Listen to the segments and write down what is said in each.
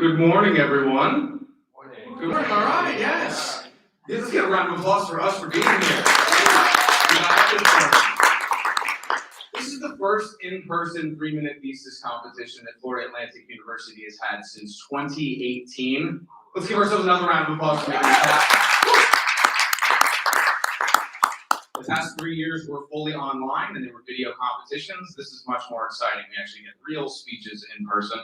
Good morning, everyone. Morning. Good morning. All right, yes. Let's get a round of applause for us for being here. This is the first in-person 3-minute thesis competition that Florida Atlantic University has had since 2018. Let's give ourselves another round of applause for making this happen. The past 3 years were fully online and they were video competitions. This is much more exciting. We actually get real speeches in person.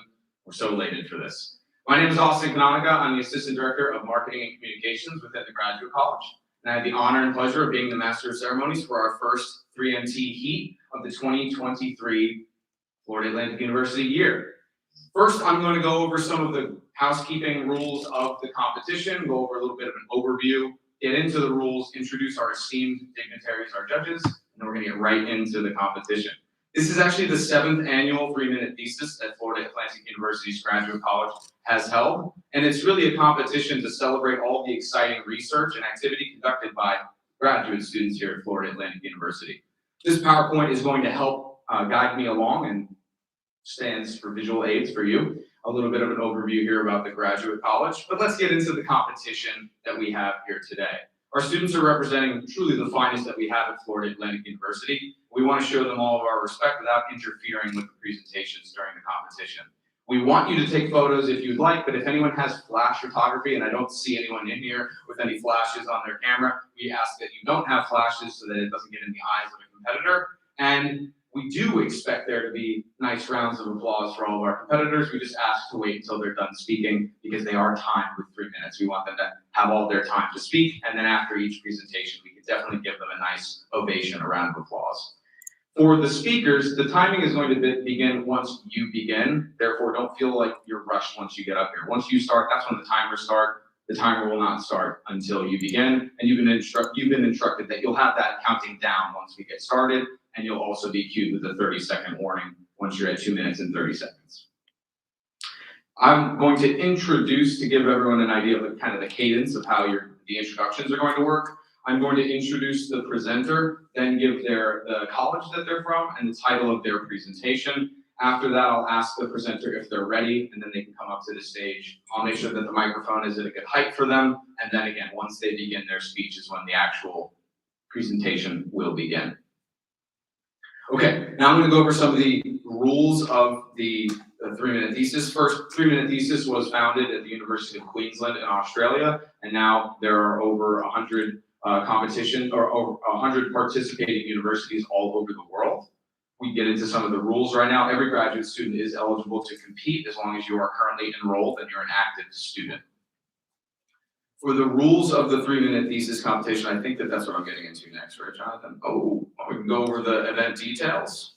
We're so elated for this. My name is Austin Canonica. I'm the Assistant Director of Marketing and Communications within the Graduate College. And I have the honor and pleasure of being the Master of Ceremonies for our first 3MT heat of the 2023 Florida Atlantic University year. First, I'm going to go over some of the housekeeping rules of the competition, go over a little bit of an overview, get into the rules, introduce our esteemed dignitaries, our judges, and then we're going to get right into the competition. This is actually the 7th annual 3-minute thesis that Florida Atlantic University's Graduate College has held, and it's really a competition to celebrate all the exciting research and activity conducted by graduate students here at Florida Atlantic University. This PowerPoint is going to help guide me along and stands for visual aids for you. A little bit of an overview here about the Graduate College, but let's get into the competition that we have here today. Our students are representing truly the finest that we have at Florida Atlantic University. We want to show them all of our respect without interfering with the presentations during the competition. We want you to take photos if you'd like, but if anyone has flash photography, and I don't see anyone in here with any flashes on their camera, we ask that you don't have flashes so that it doesn't get in the eyes of a competitor. And we do expect there to be nice rounds of applause for all of our competitors. We just ask to wait until they're done speaking because they are timed with 3 minutes. We want them to have all their time to speak, and then after each presentation, we can definitely give them a nice ovation, a round of applause. For the speakers, the timing is going to begin once you begin. Therefore, don't feel like you're rushed once you get up here. Once you start, that's when the timers start. The timer will not start until you begin, and you've been instructed that you'll have that counting down once we get started, and you'll also be cued with a 30-second warning once you're at 2 minutes and 30 seconds. I'm going to introduce, to give everyone an idea of the kind of the cadence of how the introductions are going to work. I'm going to introduce the presenter, then give the college that they're from and the title of their presentation. After that, I'll ask the presenter if they're ready, and then they can come up to the stage. I'll make sure that the microphone is at a good height for them, and then again, once they begin their speech is when the actual presentation will begin. Okay, now I'm going to go over some of the rules of the 3-minute thesis. First, 3-minute thesis was founded at the University of Queensland in Australia, and now there are over 100 over 100 participating universities all over the world. We get into some of the rules right now. Every graduate student is eligible to compete as long as you are currently enrolled and you're an active student. For the rules of the 3-minute thesis competition, I think that's what I'm getting into next, right, Jonathan? Oh, we can go over the event details.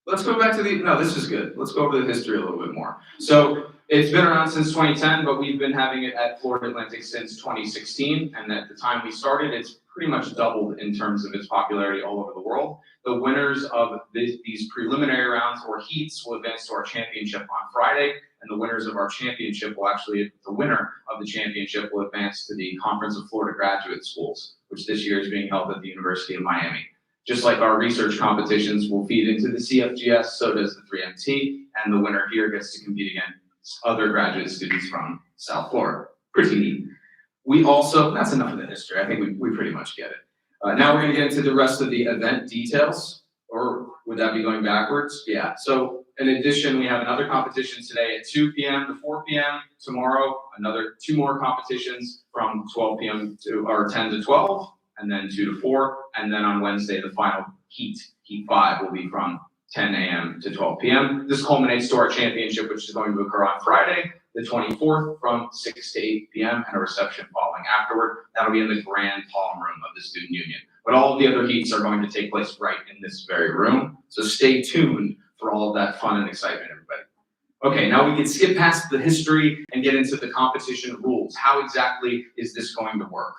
Let's go back to no, this is good. Let's go over the history a little bit more. So it's been around since 2010, but we've been having it at Florida Atlantic since 2016. And at the time we started, it's pretty much doubled in terms of its popularity all over the world. The winners of these preliminary rounds or heats will advance to our championship on Friday. And the winners of our championship the winner of the championship will advance to the Conference of Florida Graduate Schools, which this year is being held at the University of Miami. Just like our research competitions will feed into the CFGS, so does the 3MT, and the winner here gets to compete against other graduate students from South Florida. Pretty neat. We also, that's enough of the history. I think we pretty much get it. Now we're going to get into the rest of the event details, or would that be going backwards? Yeah. So in addition, we have another competition today at 2 p.m. to 4 p.m. Tomorrow, two more competitions from 12 p.m. or 10 to 12. And then 2 to 4, and then on Wednesday, the final heat 5, will be from 10 a.m. to 12 p.m. This culminates to our championship, which is going to occur on Friday, the 24th, from 6 to 8 p.m., and a reception following afterward. That'll be in the grand palm room of the Student Union. But all of the other heats are going to take place right in this very room, so stay tuned for all of that fun and excitement, everybody. Okay, now we can skip past the history and get into the competition rules. How exactly is this going to work?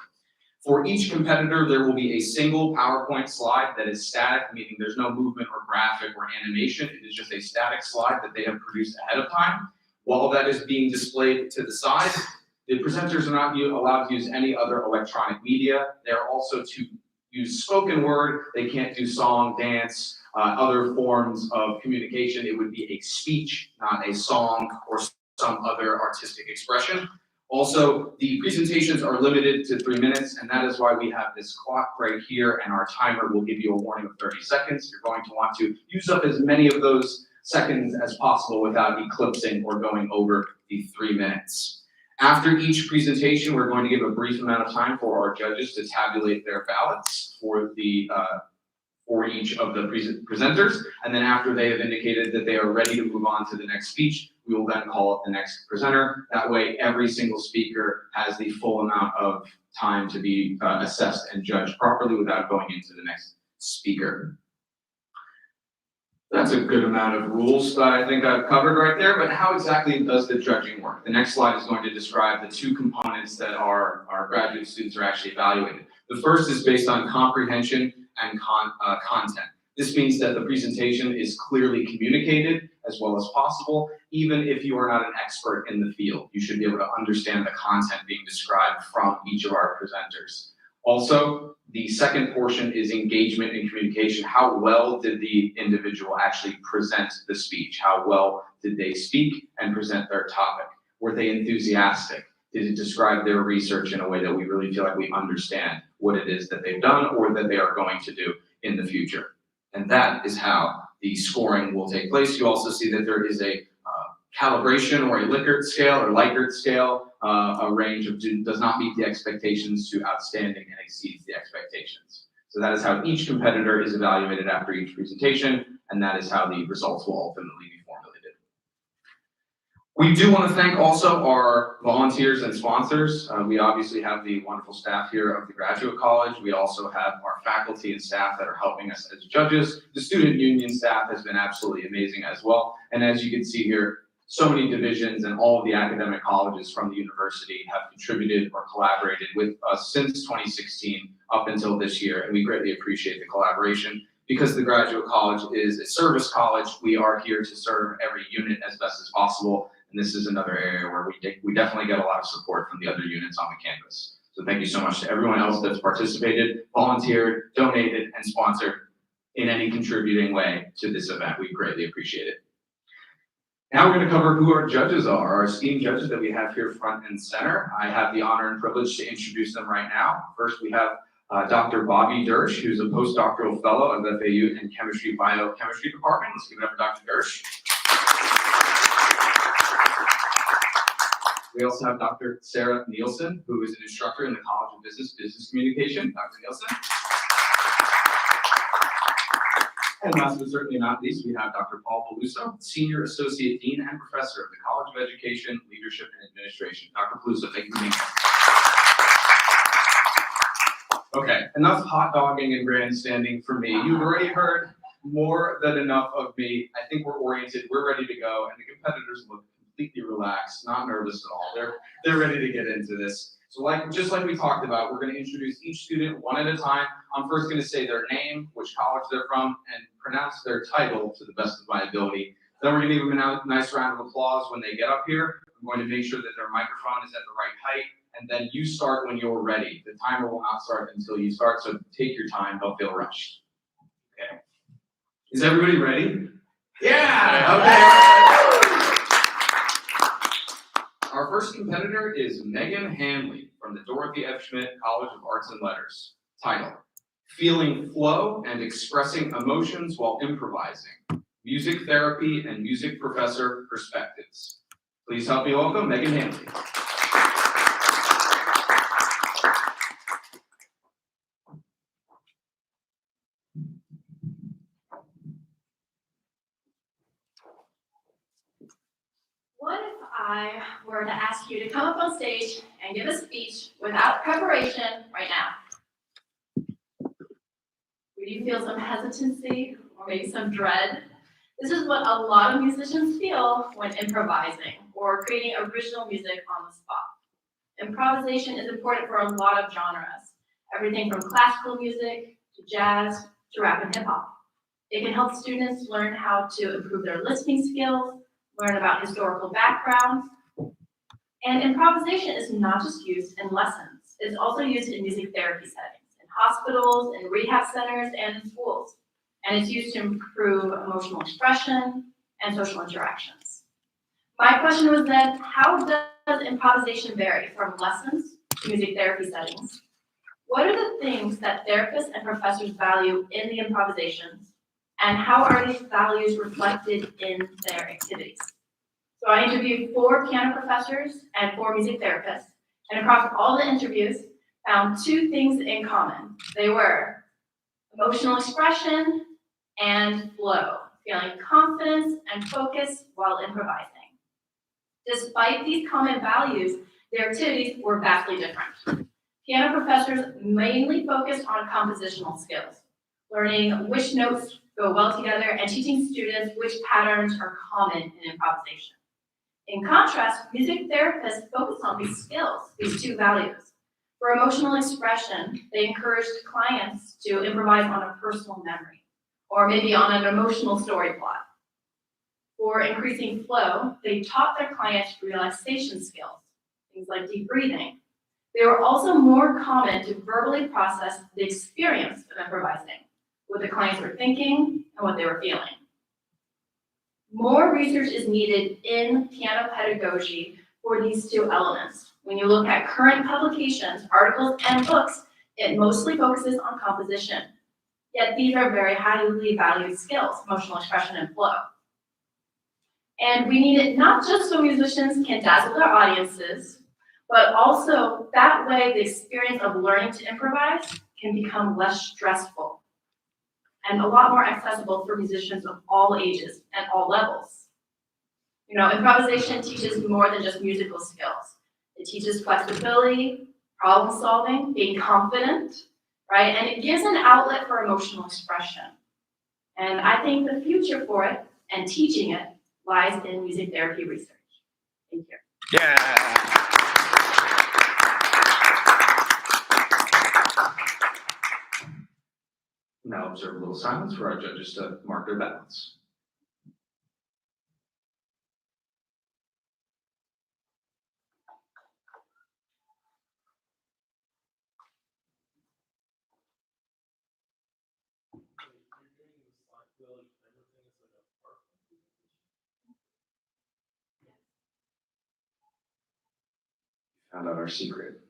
For each competitor, there will be a single PowerPoint slide that is static, meaning there's no movement or graphic or animation. It is just a static slide that they have produced ahead of time. While that is being displayed to the side, the presenters are not allowed to use any other electronic media. They're also to use spoken word. They can't do song, dance, other forms of communication. It would be a speech, not a song or some other artistic expression. Also, the presentations are limited to 3 minutes, and that is why we have this clock right here, and our timer will give you a warning of 30 seconds. You're going to want to use up as many of those seconds as possible without eclipsing or going over the 3 minutes. After each presentation, we're going to give a brief amount of time for our judges to tabulate their ballots for each of the presenters, and then after they have indicated that they are ready to move on to the next speech, we will then call up the next presenter. That way, every single speaker has the full amount of time to be assessed and judged properly without going into the next speaker. That's a good amount of rules that I think I've covered right there, but how exactly does the judging work? The next slide is going to describe the two components that our graduate students are actually evaluated. The first is based on comprehension and content. This means that the presentation is clearly communicated as well as possible, even if you are not an expert in the field. You should be able to understand the content being described from each of our presenters. Also, the second portion is engagement and communication. How well did the individual actually present the speech? How well did they speak and present their topic? Were they enthusiastic? Did it describe their research in a way that we really feel like we understand what it is that they've done or that they are going to do in the future? And that is how the scoring will take place. You also see that there is a calibration or a Likert scale, a range of does not meet the expectations to outstanding and exceeds the expectations. So that is how each competitor is evaluated after each presentation, and that is how the results will ultimately be formulated. We do want to thank also our volunteers and sponsors. We obviously have the wonderful staff here of the Graduate College. We also have our faculty and staff that are helping us as judges. The student union staff has been absolutely amazing as well. And as you can see here, so many divisions and all of the academic colleges from the university have contributed or collaborated with us since 2016 up until this year, and we greatly appreciate the collaboration. Because the Graduate College is a service college, we are here to serve every unit as best as possible, and this is another area where we definitely get a lot of support from the other units on the campus. So thank you so much to everyone else that's participated, volunteered, donated, and sponsored in any contributing way to this event. We greatly appreciate it. Now we're going to cover who our judges are, our esteemed judges that we have here front and center. I have the honor and privilege to introduce them right now. First, we have Dr. Bobby Dersch, who's a postdoctoral fellow of FAU in Chemistry Biochemistry Department. Let's give it up for Dr. Dersch. We also have Dr. Sarah Nielsen, who is an instructor in the College of Business Communication. Dr. Nielsen. And last but certainly not least, we have Dr. Paul Peluso, Senior Associate Dean and Professor of the College of Education, Leadership, and Administration. Dr. Peluso, thank you for being here. Okay, enough hot dogging and grandstanding for me. You've already heard more than enough of me. I think we're oriented, we're ready to go, and the competitors look completely relaxed, not nervous at all. They're ready to get into this. So just like we talked about, we're going to introduce each student one at a time. I'm first going to say their name, which college they're from, and pronounce their title to the best of my ability. Then we're going to give them a nice round of applause when they get up here. I'm going to make sure that their microphone is at the right height, and then you start when you're ready. The timer will not start until you start, so take your time. Don't feel rushed. Okay. Is everybody ready? Yeah! Okay. Our first competitor is Meghan Hanley from the Dorothy F. Schmidt College of Arts and Letters. Title: Feeling Flow and Expressing Emotions While Improvising. Music Therapy and Music Professor Perspectives. Please help me welcome Meghan Hanley. What if I were to ask you to come up on stage and give a speech without preparation right now? Would you feel some hesitancy or maybe some dread? This is what a lot of musicians feel when improvising or creating original music on the spot. Improvisation is important for a lot of genres, everything from classical music to jazz to rap and hip hop. It can help students learn how to improve their listening skills, learn about historical backgrounds. And improvisation is not just used in lessons, it's also used in music therapy settings, in hospitals, in rehab centers, and in schools. And it's used to improve emotional expression and social interactions. My question was then, how does improvisation vary from lessons to music therapy settings? What are the things that therapists and professors value in the improvisations, and how are these values reflected in their activities? So I interviewed 4 piano professors and 4 music therapists, and across all the interviews, found 2 things in common. They were emotional expression and flow, feeling confidence and focus while improvising. Despite these common values, their activities were vastly different. Piano professors mainly focused on compositional skills, learning which notes go well together and teaching students which patterns are common in improvisation. In contrast, music therapists focused on these skills, these 2 values. For emotional expression, they encouraged clients to improvise on a personal memory, or maybe on an emotional story plot. For increasing flow, they taught their clients relaxation skills, things like deep breathing. They were also more common to verbally process the experience of improvising, what the clients were thinking and what they were feeling. More research is needed in piano pedagogy for these 2 elements. When you look at current publications, articles, and books, it mostly focuses on composition. Yet these are very highly valued skills, emotional expression and flow. And we need it not just so musicians can dazzle their audiences, but also that way the experience of learning to improvise can become less stressful and a lot more accessible for musicians of all ages and all levels. You know, improvisation teaches more than just musical skills. It teaches flexibility, problem solving, being confident, right? And it gives an outlet for emotional expression. And I think the future for it and teaching it lies in music therapy research. Thank you. Yeah. Now observe a little silence for our judges to mark their ballots. Found out our secret.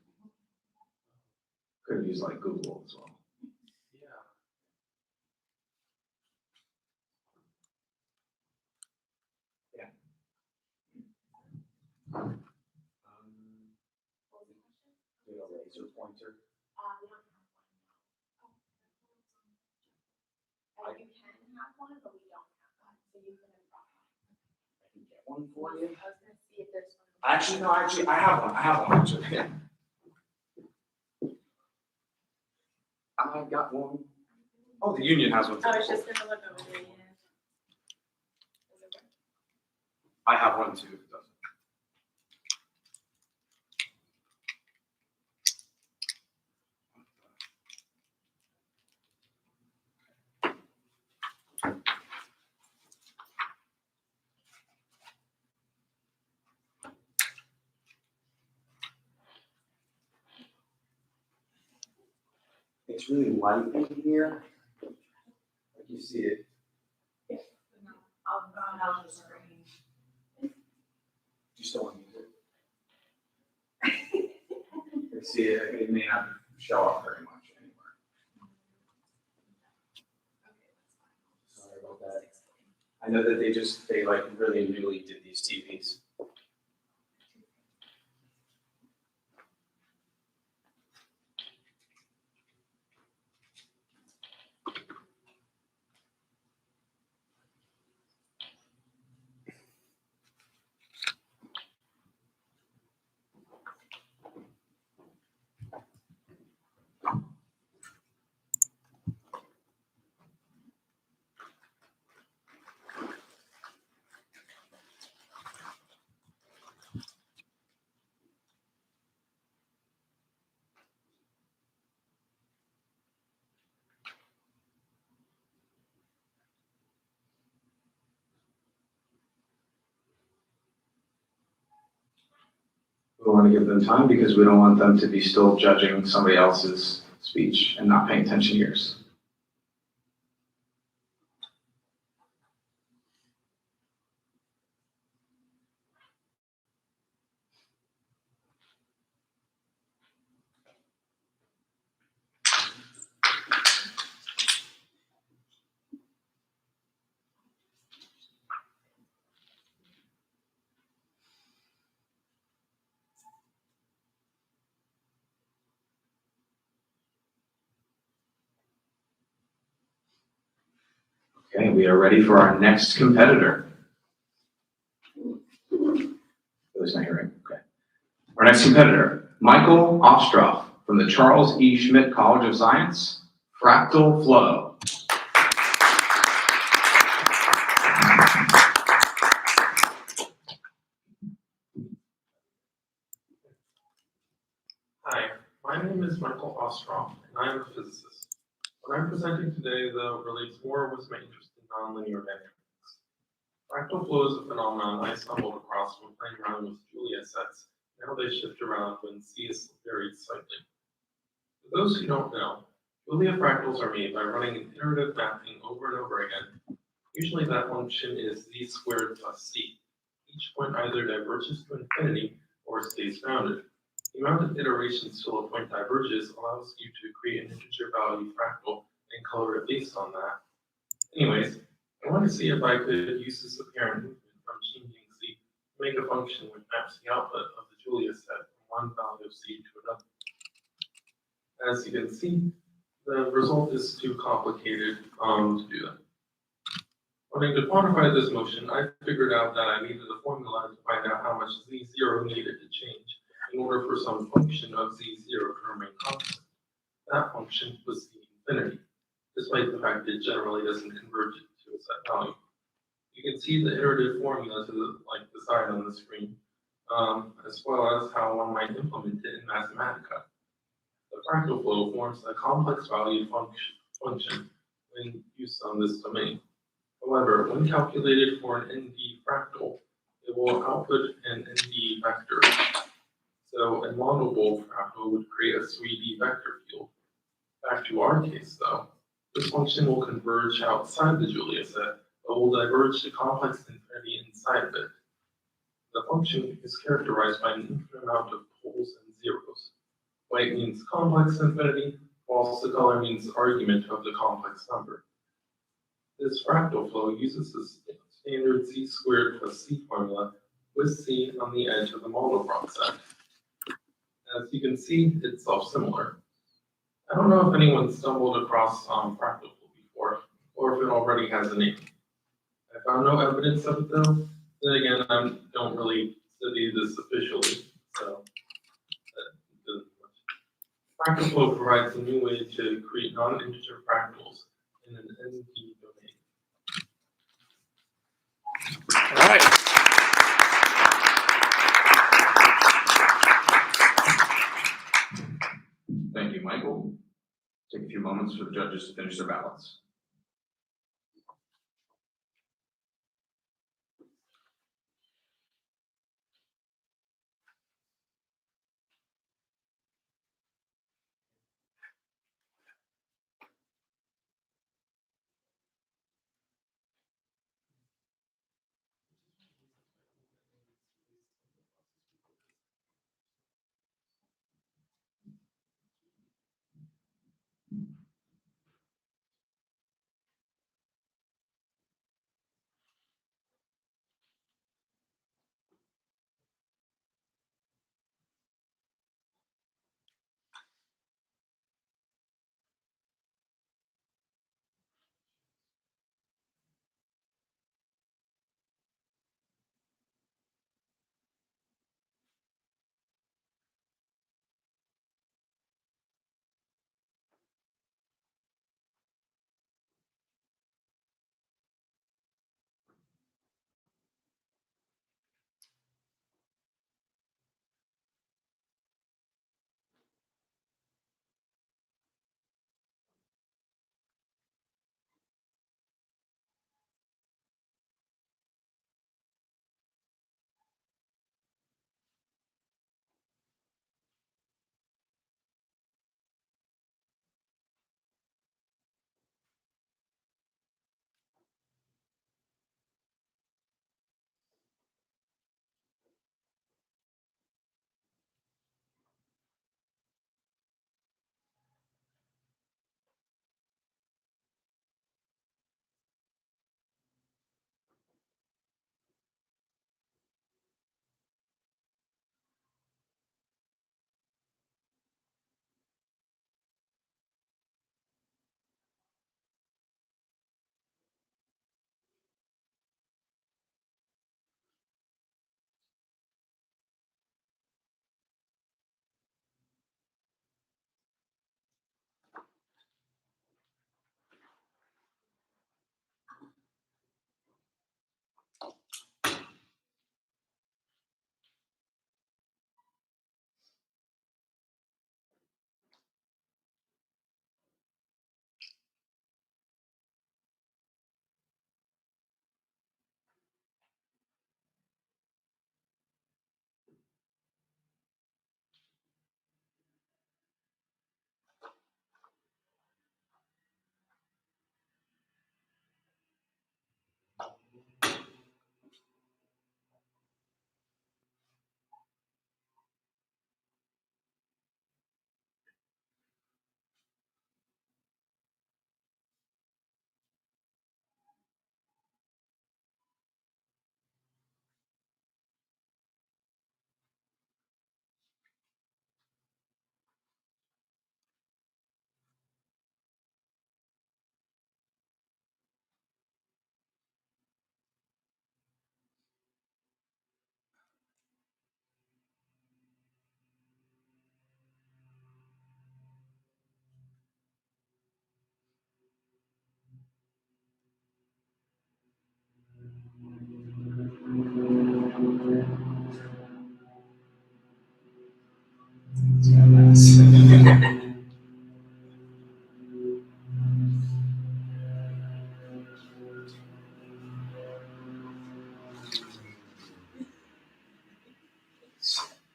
Could have used like Google as well. Laser pointer. You can have one, but we don't have one, so you can I can get one for you. I was gonna see if there's one. Actually, I have one. I have one. Actually. Yeah. I got one. Oh, the union has one. I was just gonna look over there, yeah. I have one too. If it doesn't. It's really light in here. Like you see it. I'll just screen. You still want to use it? You see it. It may not show up very much anywhere. Sorry about that. I know that they like really newly did these TVs. We want to give them time because we don't want them to be still judging somebody else's speech and not paying attention to yours. Okay, we are ready for our next competitor. Who's not hearing? Okay. Our next competitor, Michael Ostroff from the Charles E. Schmidt College of Science, Fractal Flow. Hi, my name is Michael Ostroff, and I am a physicist. What I'm presenting today, though, relates more with my interest in nonlinear dynamics. Fractal flow is a phenomenon I stumbled across when playing around with Julia sets, and how they shift around when C is varied slightly. For those who don't know, Julia fractals are made by running an iterative mapping over and over again. Usually that function is z squared plus c. Each point either diverges to infinity or stays bounded. The amount of iterations till a point diverges allows you to create an integer value fractal and color it based on that. Anyways, I want to see if I could use this apparent movement from changing C to make a function which maps the output of the Julia set from one value of C to another. As you can see, the result is too complicated to do that. Wanting to quantify this motion, I figured out that I needed a formula to find out how much z0 needed to change in order for some function of z0 to remain constant. That function was the infinity, despite the fact it generally doesn't converge to a set value. You can see the iterative formula to the side on the screen, as well as how one might implement it in Mathematica. The fractal flow forms a complex valued function when used on this domain. However, when calculated for an ND fractal, it will output an ND vector. So a modelable fractal would create a 3D vector field. Back to our case though, this function will converge outside the Julia set, but will diverge to complex infinity inside of it. The function is characterized by an infinite amount of poles and zeros. White means complex infinity, whilst the color means argument of the complex number. This fractal flow uses the standard z squared plus c formula with c on the edge of the Mandelbrot set. As you can see, it's self-similar. I don't know if anyone stumbled across fractal flow before, or if it already has a name. I found no evidence of it though. Then again, I don't really study this officially, so that doesn't much. Fractal flow provides a new way to create non-integer fractals in an NP domain. All right. Thank you, Michael. Take a few moments for the judges to finish their ballots.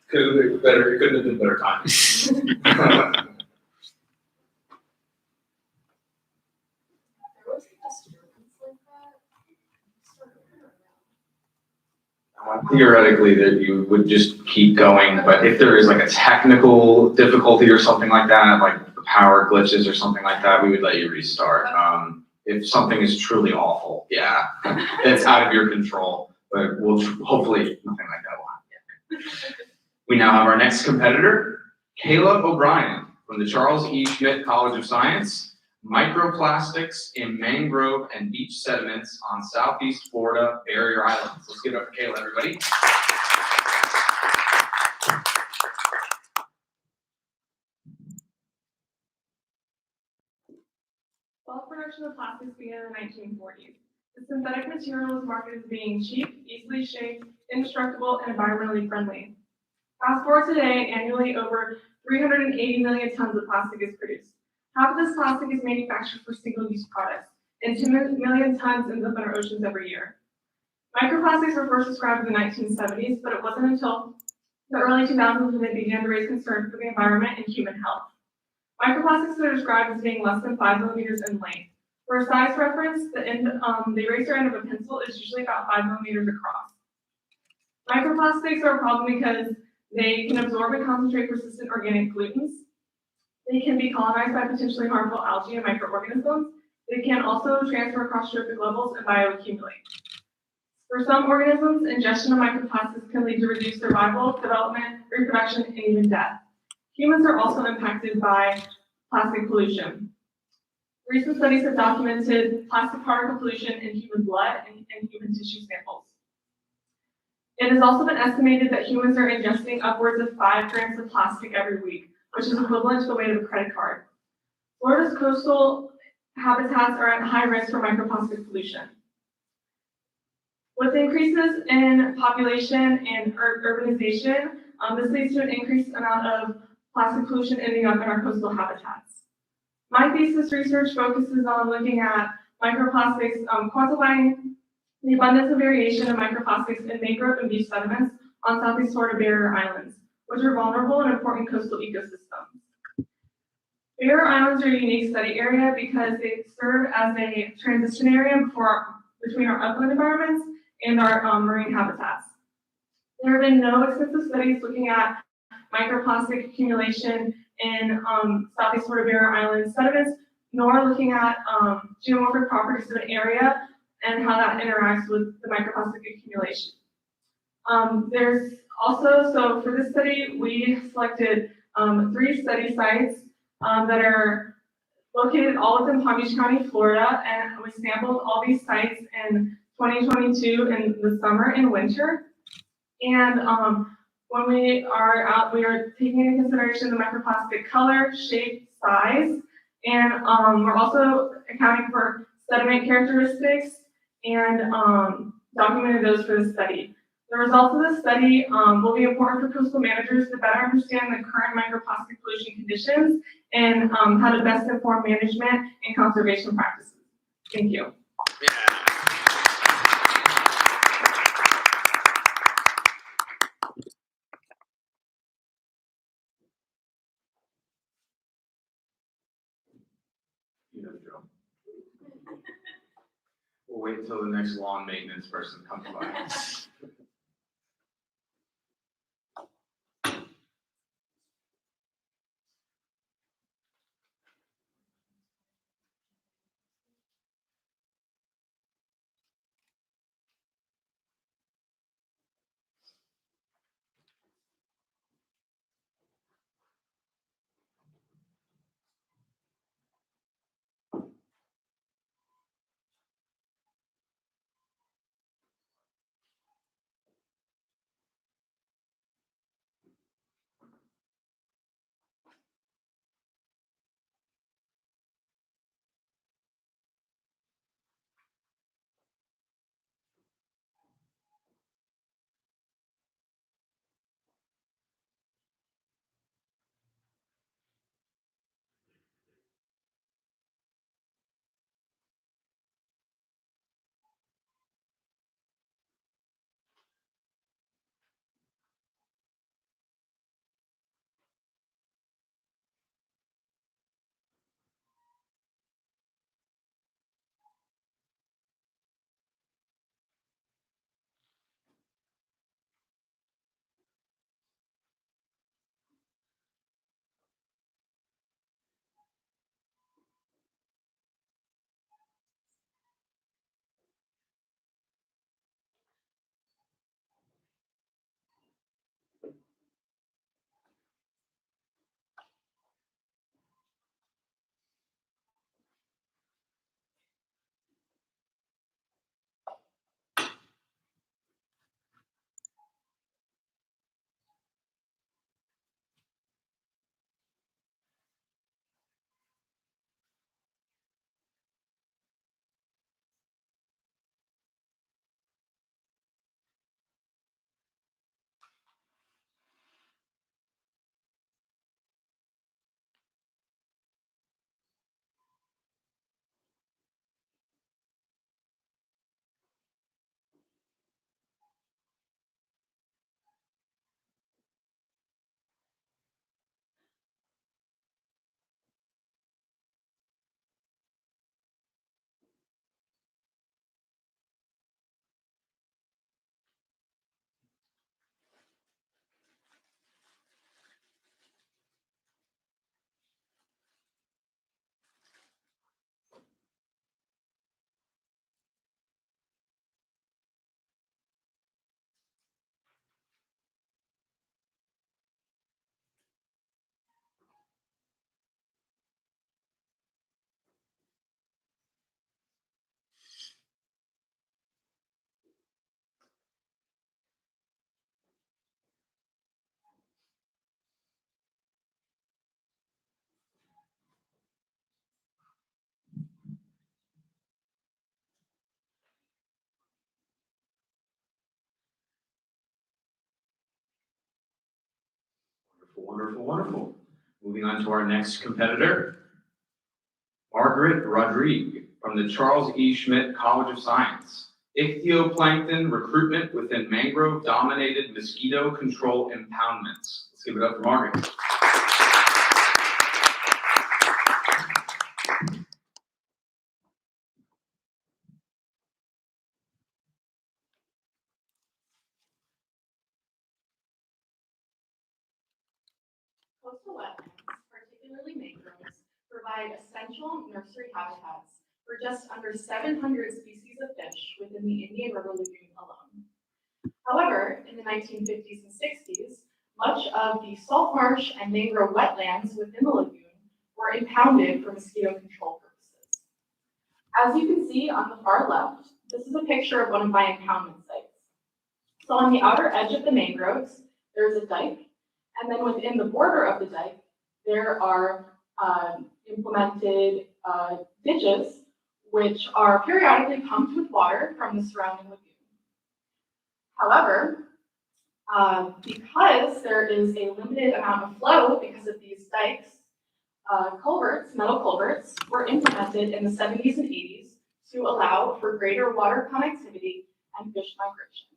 Could have been better, it couldn't have been better timing. There was a disturbance like that. Theoretically, that you would just keep going, but if there is like a technical difficulty or something like that, like the power glitches or something like that, we would let you restart. If something is truly awful, yeah, it's out of your control, but we'll hopefully nothing like that will happen. We now have our next competitor, Kayla O'Brien from the Charles E. Schmidt College of Science, microplastics in mangrove and beach sediments on Southeast Florida barrier islands. Let's give it up for Kayla, everybody. Bulk production of plastics began in the 1940s. The synthetic material was marketed as being cheap, easily shaped, indestructible, and environmentally friendly. Fast forward today, annually over 380 million tons of plastic is produced. Half of this plastic is manufactured for single-use products, and 2 million tons ends up in our oceans every year. Microplastics were first described in the 1970s, but it wasn't until the early 2000s when they began to raise concern for the environment and human health. Microplastics are described as being less than 5 millimeters in length. For a size reference, the eraser end of a pencil is usually about 5 millimeters across. Microplastics are a problem because they can absorb and concentrate persistent organic pollutants. They can be colonized by potentially harmful algae and microorganisms. They can also transfer across trophic levels and bioaccumulate. For some organisms, ingestion of microplastics can lead to reduced survival, development, reproduction, and even death. Humans are also impacted by plastic pollution. Recent studies have documented plastic particle pollution in human blood and human tissue samples. It has also been estimated that humans are ingesting upwards of 5 grams of plastic every week, which is equivalent to the weight of a credit card. Florida's coastal habitats are at high risk for microplastic pollution. With increases in population and urbanization, this leads to an increased amount of plastic pollution ending up in our coastal habitats. My thesis research focuses on looking at microplastics, quantifying the abundance of variation of microplastics in mangrove and beach sediments on Southeast Florida barrier islands, which are vulnerable and important coastal ecosystems. Barrier islands are a unique study area because they serve as a transition area between our upland environments and our marine habitats. There have been no extensive studies looking at microplastic accumulation in Southeast Florida barrier island sediments, nor looking at geomorphic properties of an area and how that interacts with the microplastic accumulation. There's also, so for this study, we selected 3 study sites that are located all within Palm Beach County, Florida, and we sampled all these sites in 2022 in the summer and winter. And when we are out, we are taking into consideration the microplastic color, shape, size, and we're also accounting for sediment characteristics and documented those for the study. The results of the study will be important for coastal managers to better understand the current microplastic pollution conditions and how to best inform management and conservation practices. Thank you. You know the drill. We'll wait until the next lawn maintenance person comes by. Wonderful, wonderful. Moving on to our next competitor, Margaret Rodrigue from the Charles E. Schmidt College of Science. Ichthyoplankton recruitment within mangrove-dominated mosquito control impoundments. Let's give it up for Margaret. Coastal wetlands, particularly mangroves, provide essential nursery habitats for just under 700 species of fish within the Indian River Lagoon alone. However, in the 1950s and 60s, much of the salt marsh and mangrove wetlands within the lagoon were impounded for mosquito control purposes. As you can see on the far left, this is a picture of one of my impoundment sites. So on the outer edge of the mangroves, there's a dike, and then within the border of the dike, there are implemented ditches, which are periodically pumped with water from the surrounding lagoon. However, because there is a limited amount of flow because of these dikes, culverts, metal culverts, were implemented in the 70s and 80s to allow for greater water connectivity and fish migration.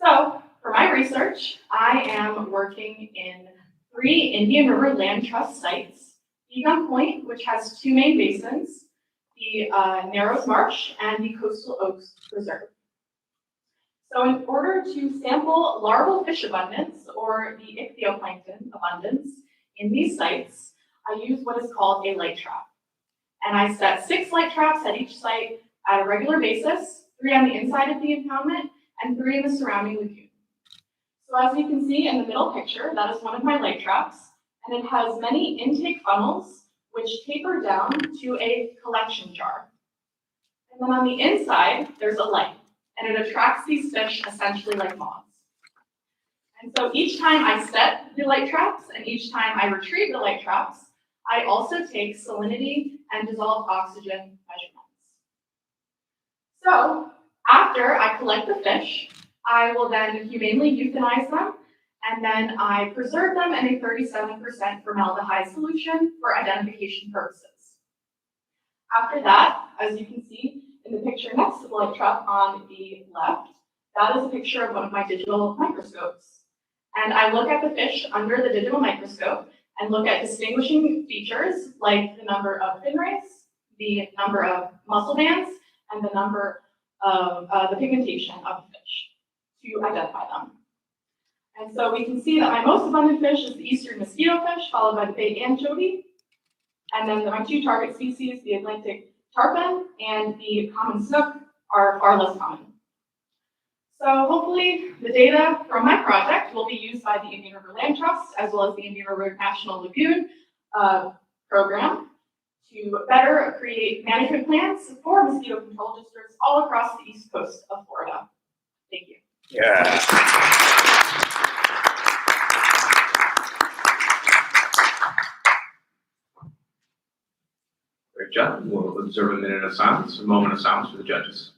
So, for my research, I am working in 3 Indian River Land Trust sites, Egon Point, which has 2 main basins, the Narrows Marsh and the Coastal Oaks Preserve. So in order to sample larval fish abundance, or the ichthyoplankton abundance, in these sites, I use what is called a light trap. And I set 6 light traps at each site at a regular basis, 3 on the inside of the impoundment, and 3 in the surrounding lagoon. So as you can see in the middle picture, that is one of my light traps, and it has many intake funnels which taper down to a collection jar. And then on the inside, there's a light, and it attracts these fish essentially like moths. And so each time I set the light traps and each time I retrieve the light traps, I also take salinity and dissolved oxygen measurements. So after I collect the fish, I will then humanely euthanize them, and then I preserve them in a 37% formaldehyde solution for identification purposes. After that, as you can see in the picture next to the light trap on the left, that is a picture of one of my digital microscopes. And I look at the fish under the digital microscope and look at distinguishing features like the number of fin rays, the number of muscle bands, and the number of the pigmentation of the fish to identify them. And so we can see that my most abundant fish is the eastern mosquito fish, followed by the bay anchovy. And then my 2 target species, the Atlantic tarpon and the common snook, are far less common. So hopefully the data from my project will be used by the Indian River Land Trust as well as the Indian River National Lagoon program to better create management plans for mosquito control districts all across the east coast of Florida. Thank you. Yeah. Great job. We'll observe a minute of silence, a moment of silence for the judges.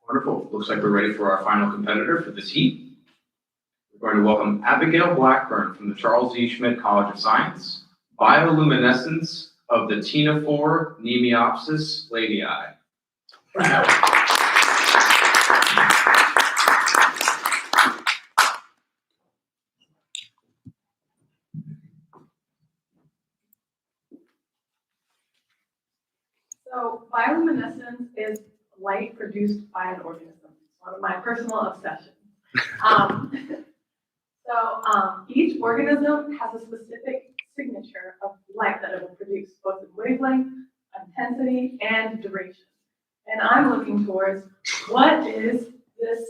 Wonderful. Looks like we're ready for our final competitor for this heat. We're going to welcome Abigail Blackburn from the Charles E. Schmidt College of Science, bioluminescence of the ctenophore Nemiopsis ladii. So bioluminescence is light produced by an organism. It's one of my personal obsessions. Each organism has a specific signature of light that it will produce, both in wavelength, intensity, and duration. And I'm looking towards what is this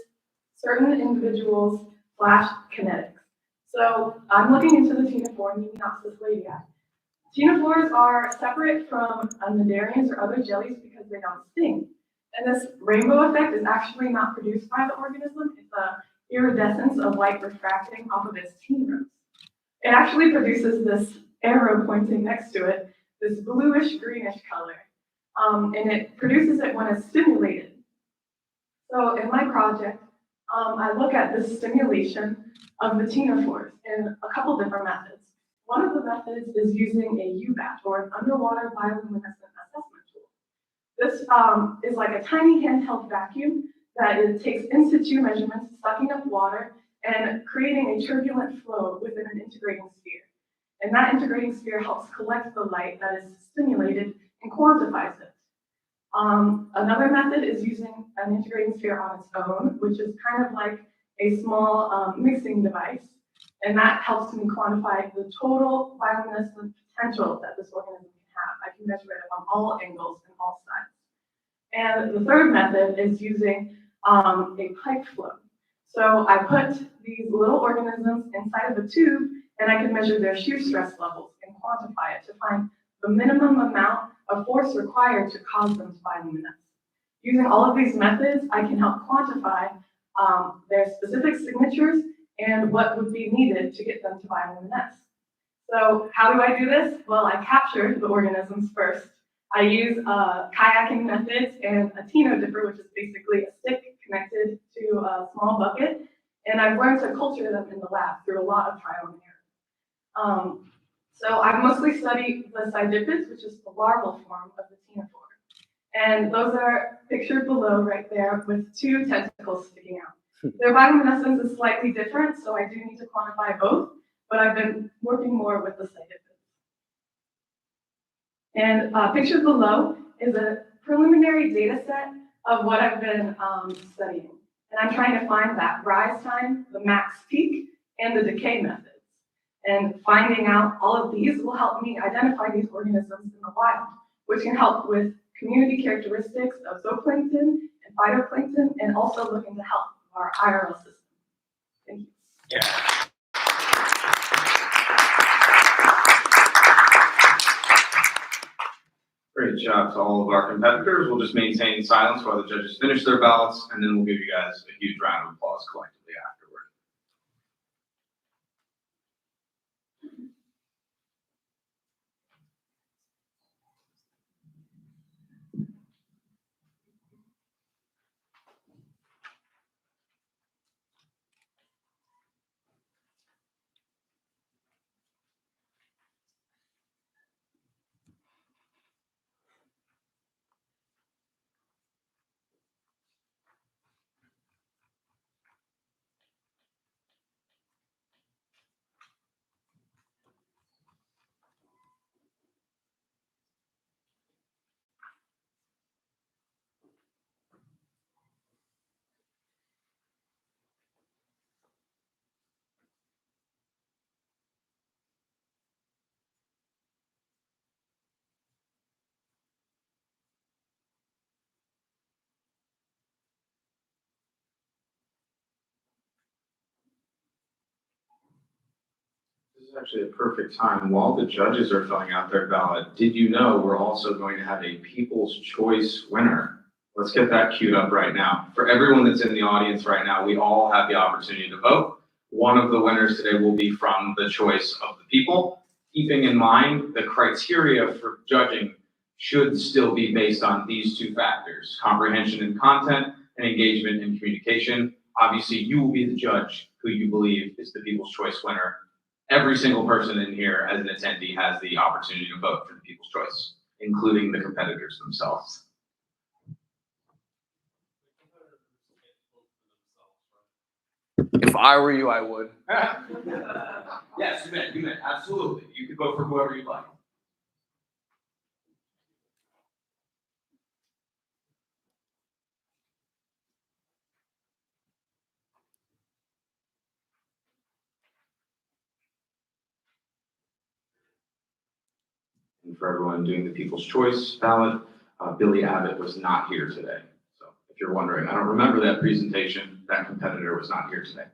certain individual's kinetics. So I'm looking into the ctenophore Nemiopsis ladii. Ctenophores are separate from cnidarians or other jellies because they don't sting. And this rainbow effect is actually not produced by the organism. It's a iridescence of light refracting off of its telomeres. It actually produces this arrow pointing next to it, this bluish greenish color. And it produces it when it's stimulated. So in my project, I look at the stimulation of the ctenophores in a couple different methods. One of the methods is using a UBAT, or an underwater bioluminescent assessment tool. This is like a tiny handheld vacuum that it takes in situ measurements, sucking up water and creating a turbulent flow within an integrating sphere. And that integrating sphere helps collect the light that is stimulated and quantifies it. Another method is using an integrating sphere on its own, which is kind of like a small mixing device. And that helps me quantify the total bioluminescent potential that this organism can have. I can measure it on all angles and all sides. And the third method is using a pipe flow. So I put these little organisms inside of a tube, and I can measure their shear stress levels and quantify it to find the minimum amount of force required to cause them to bioluminesce. Using all of these methods, I can help quantify their specific signatures and what would be needed to get them to bioluminesce. So how do I do this? Well, I capture the organisms first. I use kayaking methods and a Tino dipper, which is basically a stick connected to a small bucket. And I've learned to culture them in the lab through a lot of trial and error. So I've mostly studied the cydipids, which is the larval form of the ctenophore. And those are pictured below right there with two tentacles sticking out. Their bioluminescence is slightly different, so I do need to quantify both, but I've been working more with the cydipids. And pictured below is a preliminary data set of what I've been studying. And I'm trying to find that rise time, the max peak, and the decay methods. And finding out all of these will help me identify these organisms in the wild, which can help with community characteristics of zooplankton and phytoplankton, and also looking to help our IRL system. Thank you. Yeah. Great job to all of our competitors. We'll just maintain silence while the judges finish their ballots, and then we'll give you guys a huge round of applause collectively afterward. This is actually a perfect time. While the judges are filling out their ballot, did you know we're also going to have a People's Choice winner? Let's get that queued up right now. For everyone that's in the audience right now, we all have the opportunity to vote. One of the winners today will be from the choice of the people. Keeping in mind, the criteria for judging should still be based on these two factors, comprehension and content, and engagement and communication. Obviously, you will be the judge who you believe is the People's Choice winner. Every single person in here as an attendee has the opportunity to vote for the People's Choice, including the competitors themselves. If I were you, I would. Yes, you may, absolutely. You could vote for whoever you'd like. And for everyone doing the People's Choice ballot, Billy Abbott was not here today. So if you're wondering, I don't remember that presentation. That competitor was not here today.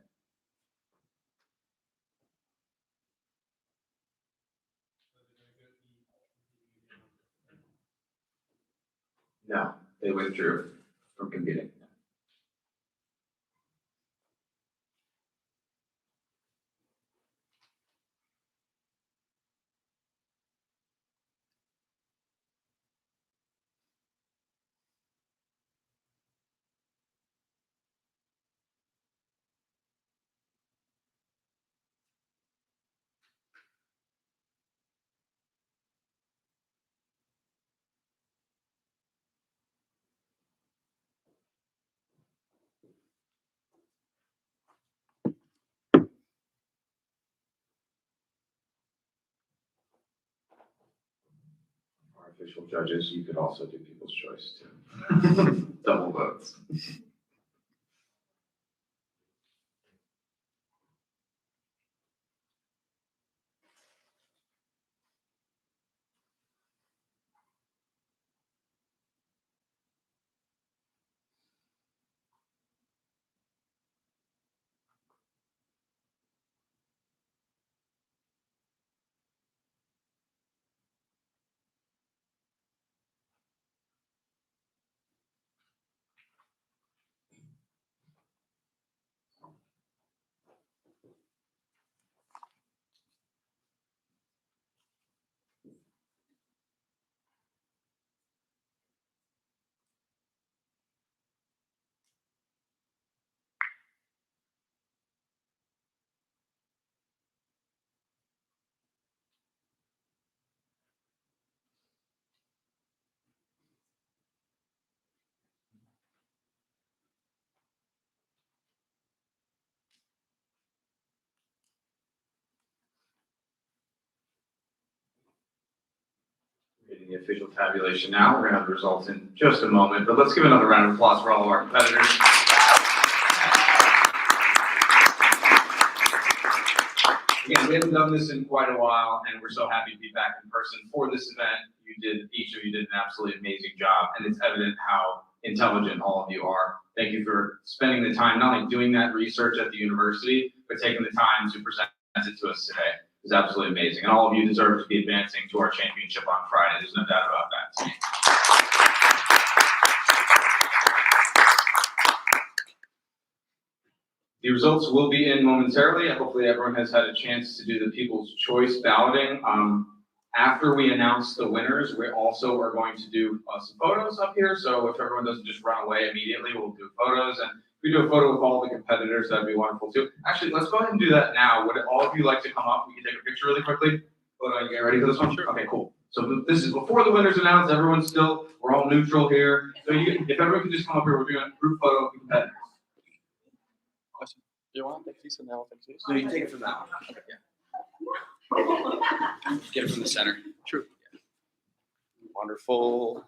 No, they withdrew from competing. Our official judges, you could also do People's Choice too. Double votes. Getting the official tabulation now. We're going to have the results in just a moment, but let's give another round of applause for all of our competitors. Again, we haven't done this in quite a while, and we're so happy to be back in person for this event. Each of you did an absolutely amazing job, and it's evident how intelligent all of you are. Thank you for spending the time, not only doing that research at the university, but taking the time to present it to us today. It was absolutely amazing. And all of you deserve to be advancing to our championship on Friday. There's no doubt about that. The results will be in momentarily. Hopefully everyone has had a chance to do the People's Choice balloting. After we announce the winners, we also are going to do some photos up here. So if everyone doesn't just run away immediately, we'll do photos. And if we do a photo with all the competitors, that'd be wonderful too. Actually, let's go ahead and do that now. Would all of you like to come up? We can take a picture really quickly. Photo, you get ready for this one? Sure. Okay, cool. So this is before the winners announced. Everyone's still, we're all neutral here. So if everyone can just come up here, we're doing a group photo of the competitors. Do you want to take these and now take these? So you take it from that one. Okay, yeah. Get it from the center. True. Wonderful.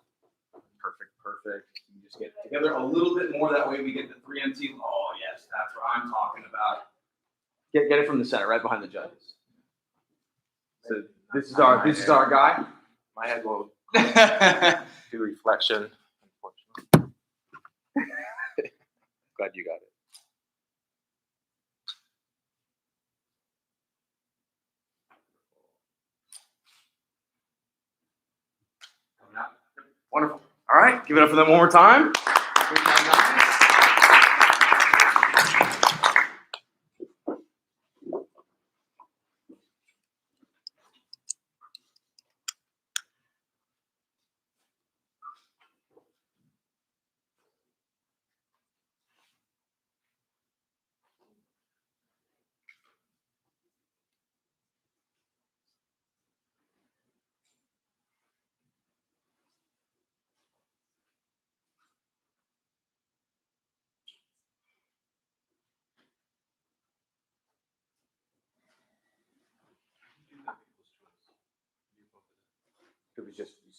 Perfect. You just get together a little bit more. That way we get the 3MT. Oh, yes, that's what I'm talking about. Get it from the center, right behind the judges. So this is our guy. My head will do reflection, unfortunately. Glad you got it. Wonderful. All right, give it up for them one more time.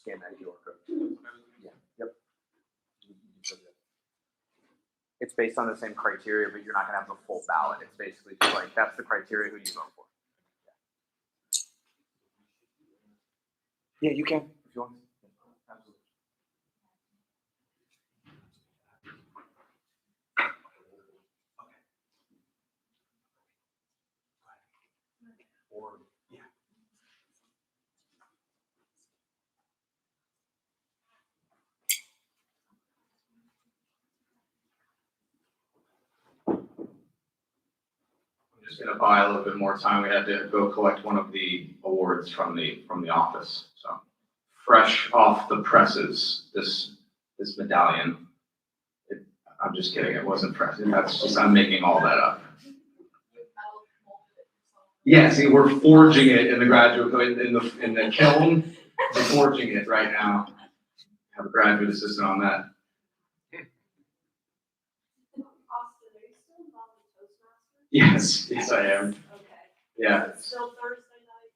scan that QR code. Yeah, yep. It's based on the same criteria, but you're not gonna have the full ballot. It's basically just like, that's the criteria, who do you vote for? Yeah, you can, if you want. Absolutely. Or, yeah. I'm just gonna buy a little bit more time. We had to go collect one of the awards from the office, so. Fresh off the presses, this medallion. I'm just kidding, it wasn't fresh, that's just, I'm making all that up. Yeah, see, we're forging it in the graduate, in the kiln, we're forging it right now. Have a graduate assistant on that. Austin, are you still involved in Toastmasters? Yes, I am. Okay. Yeah, Is it still Thursday night?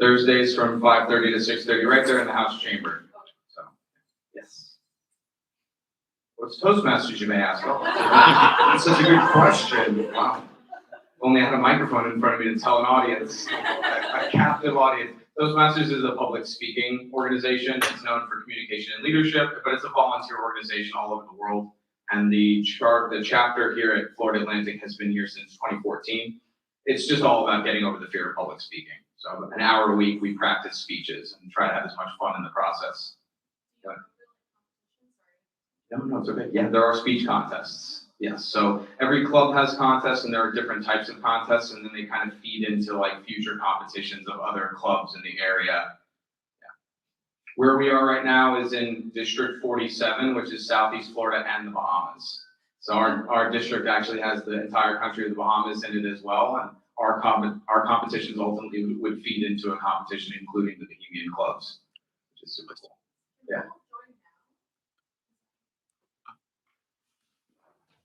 Thursdays from 5:30 to 6:30, right there in the House chamber. So, yes. What's Toastmasters, you may ask? Oh, that's such a good question. Wow. Only had a microphone in front of me to tell an audience, a captive audience. Toastmasters is a public speaking organization. It's known for communication and leadership, but it's a volunteer organization all over the world. And the chapter here at Florida Atlantic has been here since 2014. It's just all about getting over the fear of public speaking. So an hour a week, we practice speeches and try to have as much fun in the process. No, it's okay. Yeah, there are speech contests. Yes, so every club has contests and there are different types of contests and then they kind of feed into like future competitions of other clubs in the area. Yeah. Where we are right now is in District 47, which is Southeast Florida and the Bahamas. So our district actually has the entire country of the Bahamas in it as well. And our competitions ultimately would feed into a competition including the Bahamian clubs, which is super cool. Yeah.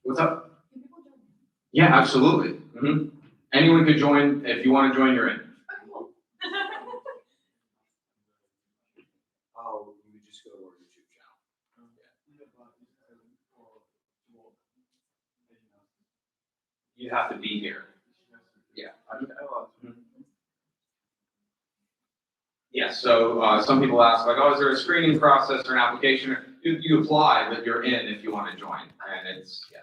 What's up? Yeah, absolutely. Mm-hmm. Anyone could join. If you want to join, you're in. Oh, you would just go to our YouTube channel. You have to be here. Yeah. Yeah, so some people ask like, oh, is there a screening process or an application? You apply, but you're in if you want to join. And it's, yeah.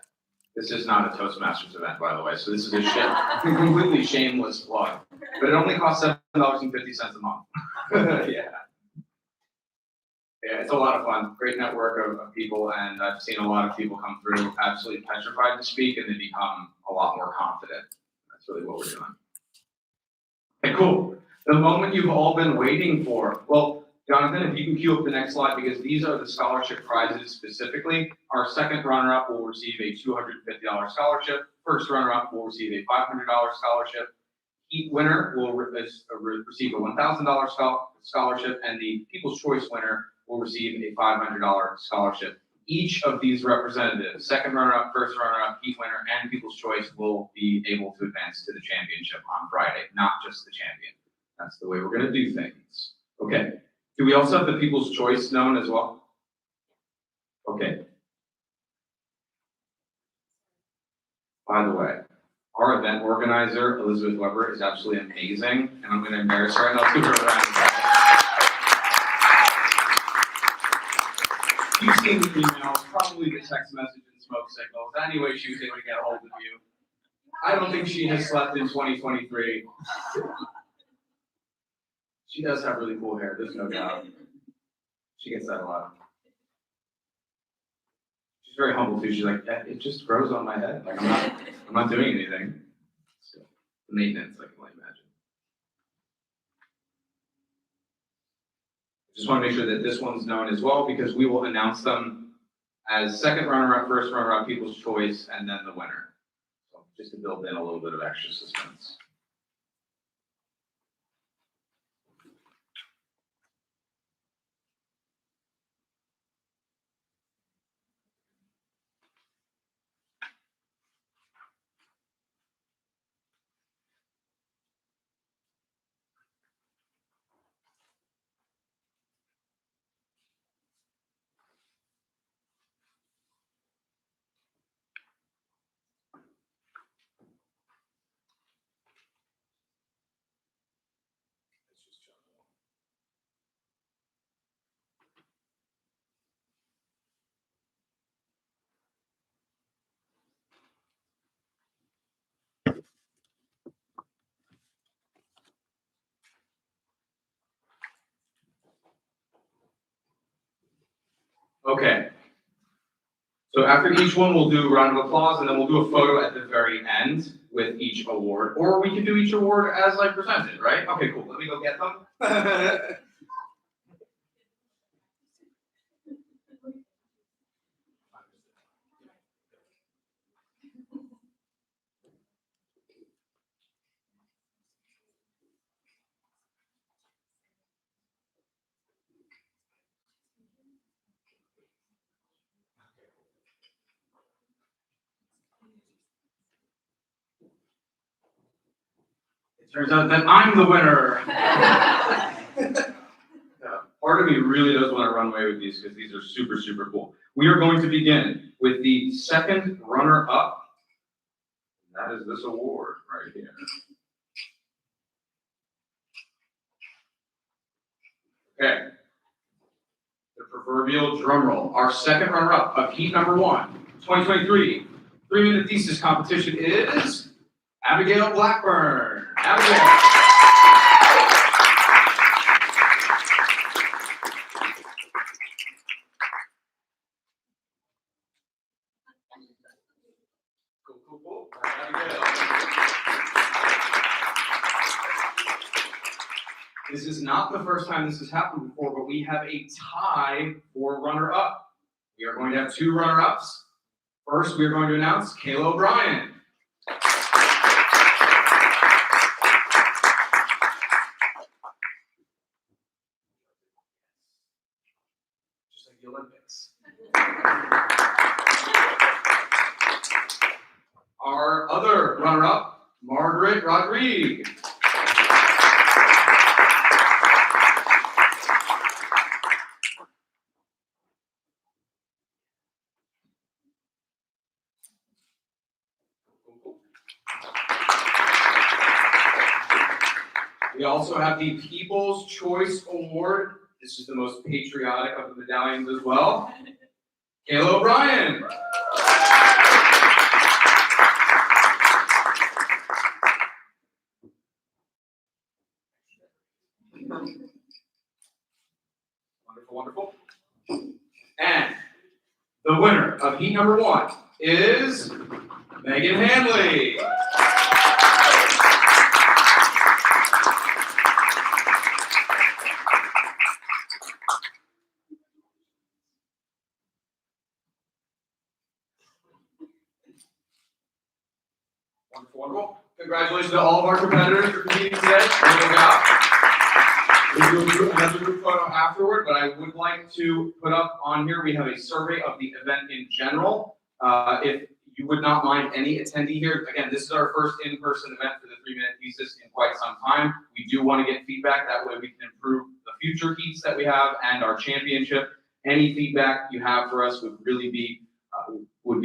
This is not a Toastmasters event, by the way, so this is a completely shameless plug. But it only costs $7.50 a month. Yeah. Yeah, it's a lot of fun. Great network of people, and I've seen a lot of people come through absolutely petrified to speak, and they become a lot more confident. That's really what we're doing. Okay, cool. The moment you've all been waiting for. Well, Jonathan, if you can cue up the next slide, because these are the scholarship prizes specifically. Our second runner-up will receive a $250 scholarship. First runner-up will receive a $500 scholarship. Each winner will receive a $1,000 scholarship, and the People's Choice winner will receive a $500 scholarship. Each of these representatives, second runner-up, first runner-up, Heat winner, and People's Choice will be able to advance to the championship on Friday, not just the champion. That's the way we're going to do things. Okay. Do we also have the People's Choice known as well? Okay. By the way, our event organizer, Elizabeth Weber, is absolutely amazing, and I'm going to embarrass her right now. Let's give her a round of applause. You've seen the emails, probably the text message and smoke signals. Any way she was able to get a hold of you. I don't think she has slept in 2023. She does have really cool hair, there's no doubt. She gets that a lot. She's very humble too. She's like, it just grows on my head. Like I'm not doing anything. So, the maintenance, I can only imagine. Just want to make sure that this one's known as well, because we will announce them as second runner-up, first runner-up, People's Choice, and then the winner. So just to build in a little bit of extra suspense. Okay. So after each one, we'll do a round of applause, and then we'll do a photo at the very end with each award. Or we can do each award as I presented, right? Okay, cool. Let me go get them. It turns out that I'm the winner. Part of me really does want to run away with these because these are super, super cool. We are going to begin with the second runner-up. That is this award right here. Okay. The proverbial drum roll. Our second runner-up of heat number 1, 2023 3-minute thesis competition is Abigail Blackburn. Abigail. Cool. Abigail. This is not the first time this has happened before, but we have a tie for runner-up. We are going to have 2 runner-ups. First, we are going to announce Kayla O'Brien. Just like the Olympics. Our other runner-up, Margaret Rodrigue. We also have the People's Choice Award. This is the most patriotic of the medallions as well. Kayla O'Brien. Wonderful. And the winner of heat number 1 is Meghan Hanley. Wonderful. Congratulations to all of our competitors for competing today. Good job. We'll do another group photo afterward, but I would like to put up on here, we have a survey of the event in general. If you would not mind any attendee here, again, this is our first in-person event for the 3-minute thesis in quite some time. We do want to get feedback, that way we can improve the future heats that we have and our championship. Any feedback you have for us would really be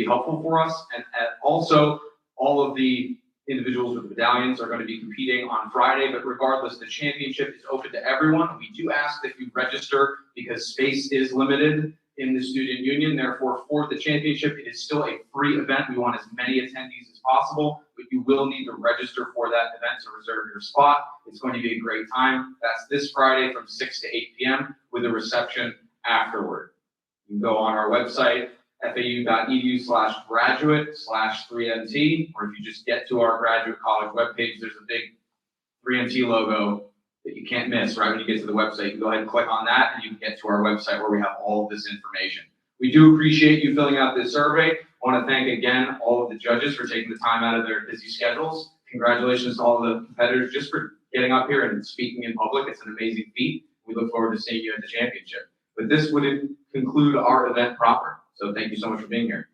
helpful for us. And also, all of the individuals with the medallions are going to be competing on Friday, but regardless, the championship is open to everyone. We do ask that you register because space is limited in the student union. Therefore, for the championship, it is still a free event. We want as many attendees as possible, but you will need to register for that event to reserve your spot. It's going to be a great time. That's this Friday from 6 to 8 p.m. with a reception afterward. You can go on our website, fau.edu/graduate/3MT, or if you just get to our graduate college webpage, there's a big 3MT logo that you can't miss right when you get to the website. You can go ahead and click on that and you can get to our website where we have all of this information. We do appreciate you filling out this survey. I want to thank again all of the judges for taking the time out of their busy schedules. Congratulations to all the competitors just for getting up here and speaking in public. It's an amazing feat. We look forward to seeing you at the championship. But this would conclude our event proper. So thank you so much for being here.